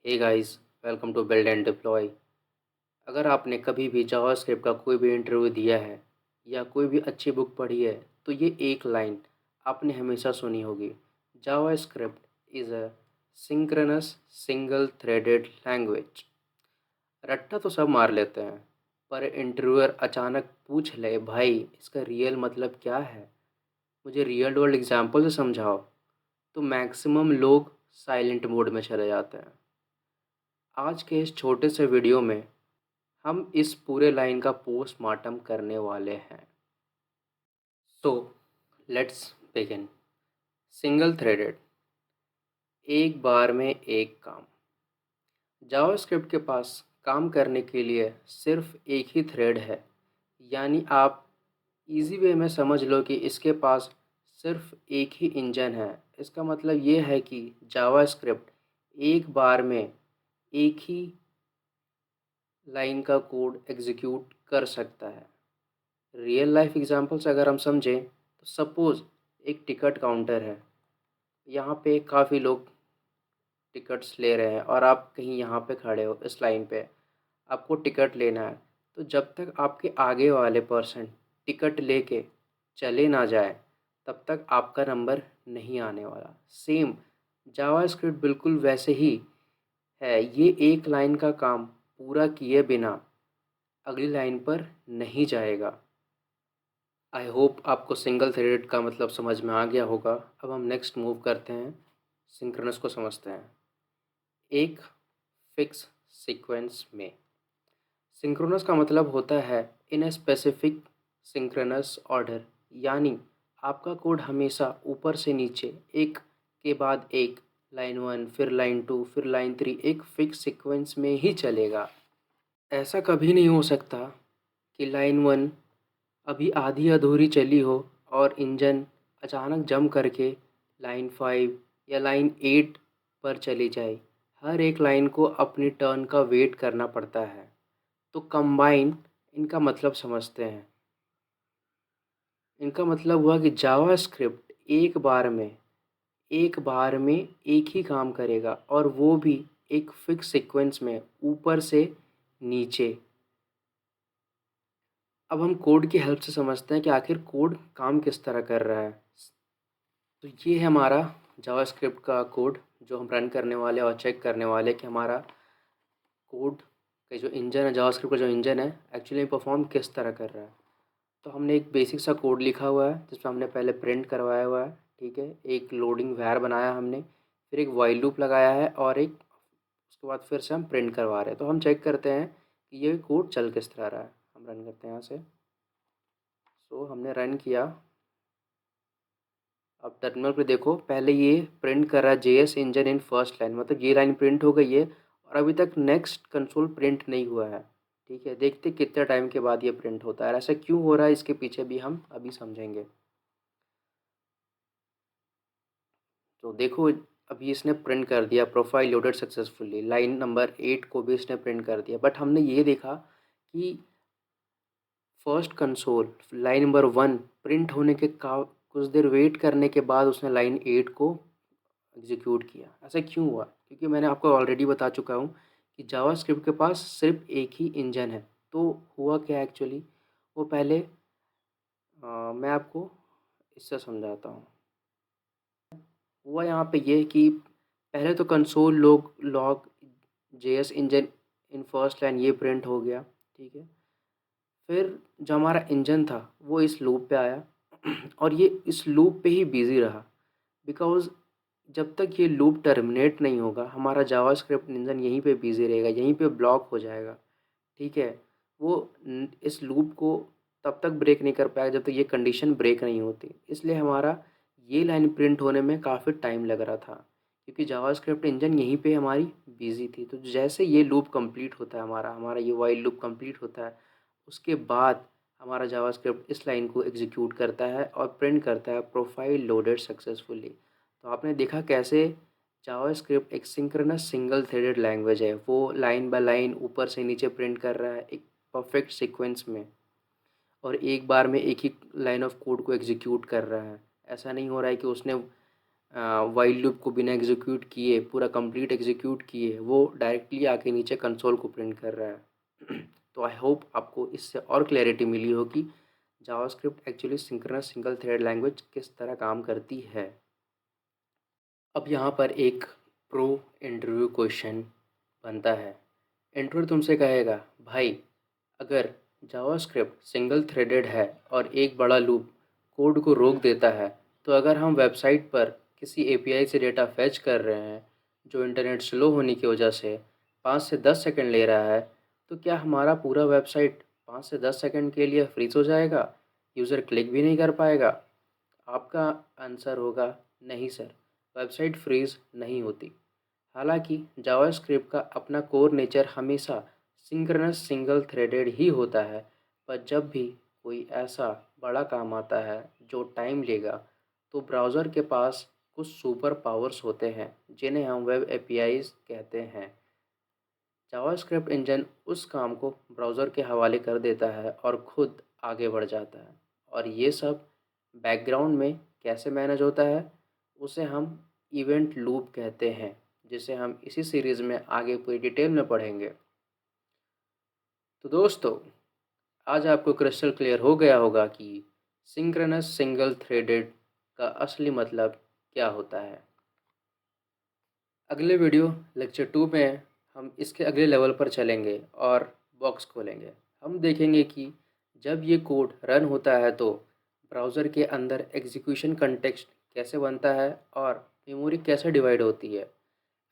Hey guys, welcome to build and deploy. अगर आपने कभी भी जावास्क्रिप्ट का कोई भी इंटरव्यू दिया है या कोई भी अच्छी बुक पढ़ी है तो ये एक लाइन आपने हमेशा सुनी होगी। JavaScript is a synchronous single threaded language. रट्टा तो सब मार लेते हैं, पर इंटरव्यूअर अचानक पूछ ले, भाई इसका रियल मतलब क्या है, मुझे रियल वर्ल्ड एग्जांपल से समझाओ, तो मैक्सिमम लोग साइलेंट मोड में चले जाते हैं। आज के इस छोटे से वीडियो में हम इस पूरे लाइन का पोस्टमार्टम करने वाले हैं। So let's begin. Single threaded, एक बार में एक काम। जावास्क्रिप्ट के पास काम करने के लिए सिर्फ एक ही थ्रेड है, यानी आप इजी वे में समझ लो कि इसके पास सिर्फ एक ही इंजन है। इसका मतलब ये है कि जावास्क्रिप्ट एक बार में एक ही लाइन का कोड एग्जीक्यूट कर सकता है। रियल लाइफ एग्जांपल्स अगर हम समझें तो सपोज़ एक टिकट काउंटर है। यहाँ पे काफ़ी लोग टिकट्स ले रहे हैं और आप कहीं यहाँ पे खड़े हो इस लाइन पे, आपको टिकट लेना है। तो जब तक आपके आगे वाले पर्सन टिकट लेके चले ना जाए तब तक आपका नंबर नहीं आने वाला। सेम जावास्क्रिप्ट बिल्कुल वैसे ही है। ये एक लाइन का काम पूरा किए बिना अगली लाइन पर नहीं जाएगा। आई होप आपको सिंगल थ्रेडेड का मतलब समझ में आ गया होगा। अब हम नेक्स्ट मूव करते हैं, सिंक्रोनस को समझते हैं। एक फिक्स सीक्वेंस में सिंक्रोनस का मतलब होता है इन ए स्पेसिफिक सिंक्रोनस ऑर्डर, यानी आपका कोड हमेशा ऊपर से नीचे एक के बाद एक, लाइन 1 फिर लाइन 2 फिर लाइन 3, एक फिक्स सीक्वेंस में ही चलेगा। ऐसा कभी नहीं हो सकता कि लाइन 1 अभी आधी अधूरी चली हो और इंजन अचानक जंप करके लाइन 5 या लाइन 8 पर चली जाए। हर एक लाइन को अपनी टर्न का वेट करना पड़ता है। तो कंबाइन इनका मतलब समझते हैं। इनका मतलब हुआ कि जावास्क्रिप्ट एक बार में एक ही काम करेगा, और वो भी एक फिक्स सीक्वेंस में ऊपर से नीचे। अब हम कोड की हेल्प से समझते हैं कि आखिर कोड काम किस तरह कर रहा है। तो ये है हमारा जावास्क्रिप्ट का कोड जो हम रन करने वाले और चेक करने वाले कि हमारा कोड का जो इंजन है, जावास्क्रिप्ट का जो इंजन है, एक्चुअली परफॉर्म किस तरह कर रहा है। तो हमने एक बेसिक सा कोड लिखा हुआ है जिसमें हमने पहले प्रिंट करवाया हुआ है, ठीक है। एक लोडिंग वैर बनाया हमने, फिर एक वाइल लूप लगाया है, और एक उसके बाद फिर से हम प्रिंट करवा रहे हैं। तो हम चेक करते हैं कि ये कोड चल किस तरह रहा है। हम रन करते हैं यहाँ से। सो हमने रन किया। अब टर्मिनल पे देखो, पहले ये प्रिंट कर रहा है JS engine in first line, मतलब ये लाइन प्रिंट हो गई है और अभी तक नेक्स्ट कंसोल प्रिंट नहीं हुआ है, ठीक है। देखते कितने टाइम के बाद ये प्रिंट होता है, ऐसा क्यों हो रहा है, इसके पीछे भी हम अभी समझेंगे। तो देखो, अभी इसने प्रिंट कर दिया profile loaded successfully, line number 8 को भी इसने प्रिंट कर दिया। बट हमने ये देखा कि first console line number 1 print होने के का कुछ देर वेट करने के बाद उसने लाइन 8 को एग्जीक्यूट किया। ऐसा क्यों हुआ? क्योंकि मैंने आपको ऑलरेडी बता चुका हूँ कि जावास्क्रिप्ट के पास सिर्फ एक ही इंजन है। तो हुआ क्या एक्चुअली, वो पहले मैं आपको इससे समझाता हूँ। हुआ यहाँ पे ये कि पहले तो console log JS engine in first line ये प्रिंट हो गया, ठीक है। फिर जो हमारा इंजन था वो इस लूप पे आया और ये इस लूप पे ही बिज़ी रहा, बिकॉज़ जब तक ये लूप टर्मिनेट नहीं होगा हमारा जावास्क्रिप्ट इंजन यहीं पे बिज़ी रहेगा, यहीं पे ब्लॉक हो जाएगा, ठीक है। वो इस लूप को तब तक ब्रेक नहीं कर पाएगा जब तक ये कंडीशन ब्रेक नहीं होती। इसलिए हमारा ये लाइन प्रिंट होने में काफ़ी टाइम लग रहा था, क्योंकि जावास्क्रिप्ट इंजन यहीं पे हमारी बिज़ी थी। तो जैसे ये लूप कंप्लीट होता है, हमारा हमारा ये व्हाइल लूप कंप्लीट होता है, उसके बाद हमारा जावास्क्रिप्ट इस लाइन को एग्जीक्यूट करता है और प्रिंट करता है प्रोफाइल लोडेड सक्सेसफुली। तो आपने देखा कैसे जावास्क्रिप्ट एक सिंक्रोनस सिंगल थ्रेडेड लैंग्वेज है। वो लाइन बाय लाइन ऊपर से नीचे प्रिंट कर रहा है एक परफेक्ट सीक्वेंस में, और एक बार में एक ही लाइन ऑफ कोड को एग्जीक्यूट कर रहा है। ऐसा नहीं हो रहा है कि उसने वाइल लूप को बिना एग्जीक्यूट किए पूरा कंप्लीट एग्जीक्यूट किए वो डायरेक्टली आके नीचे कंसोल को प्रिंट कर रहा है। तो आई होप आपको इससे और क्लैरिटी मिली हो कि JavaScript actually synchronous single thread language किस तरह काम करती है। अब यहाँ पर एक प्रो इंटरव्यू क्वेश्चन बनता है। इंटरव्यू तुमसे कहेगा, भाई अगर जावास्क्रिप्ट सिंगल थ्रेडेड है और एक बड़ा लूप कोड को रोक देता है, तो अगर हम वेबसाइट पर किसी एपीआई से डेटा फेच कर रहे हैं जो इंटरनेट स्लो होने की वजह से 5 से 10 सेकंड ले रहा है, तो क्या हमारा पूरा वेबसाइट 5 से 10 सेकंड के लिए फ्रीज हो जाएगा, यूज़र क्लिक भी नहीं कर पाएगा? आपका आंसर होगा नहीं सर, वेबसाइट फ्रीज नहीं होती। हालांकि जावास्क्रिप्ट का अपना कोर नेचर हमेशा सिंक्रोनस सिंगल थ्रेडेड ही होता है, पर जब भी कोई ऐसा बड़ा काम आता है जो टाइम लेगा, तो ब्राउज़र के पास कुछ सुपर पावर्स होते हैं जिन्हें हम वेब एपीआईज कहते हैं। जावास्क्रिप्ट इंजन उस काम को ब्राउज़र के हवाले कर देता है और ख़ुद आगे बढ़ जाता है। और ये सब बैकग्राउंड में कैसे मैनेज होता है, उसे हम इवेंट लूप कहते हैं, जिसे हम इसी सीरीज़ में आगे पूरी डिटेल में पढ़ेंगे। तो दोस्तों, आज आपको क्रिस्टल क्लियर हो गया होगा कि सिंक्रोनस सिंगल थ्रेडेड का असली मतलब क्या होता है। अगले वीडियो लेक्चर 2 में हम इसके अगले लेवल पर चलेंगे और बॉक्स खोलेंगे। हम देखेंगे कि जब ये कोड रन होता है तो ब्राउज़र के अंदर एग्जीक्यूशन कंटेक्स्ट कैसे बनता है और मेमोरी कैसे डिवाइड होती है।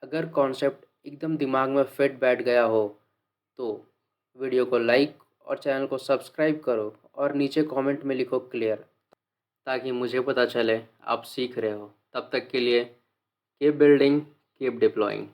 अगर कॉन्सेप्ट एकदम दिमाग में फिट बैठ गया हो तो वीडियो को लाइक और चैनल को सब्सक्राइब करो और नीचे कमेंट में लिखो क्लियर, ताकि मुझे पता चले आप सीख रहे हो। तब तक के लिए कीप बिल्डिंग, कीप डिप्लॉइंग।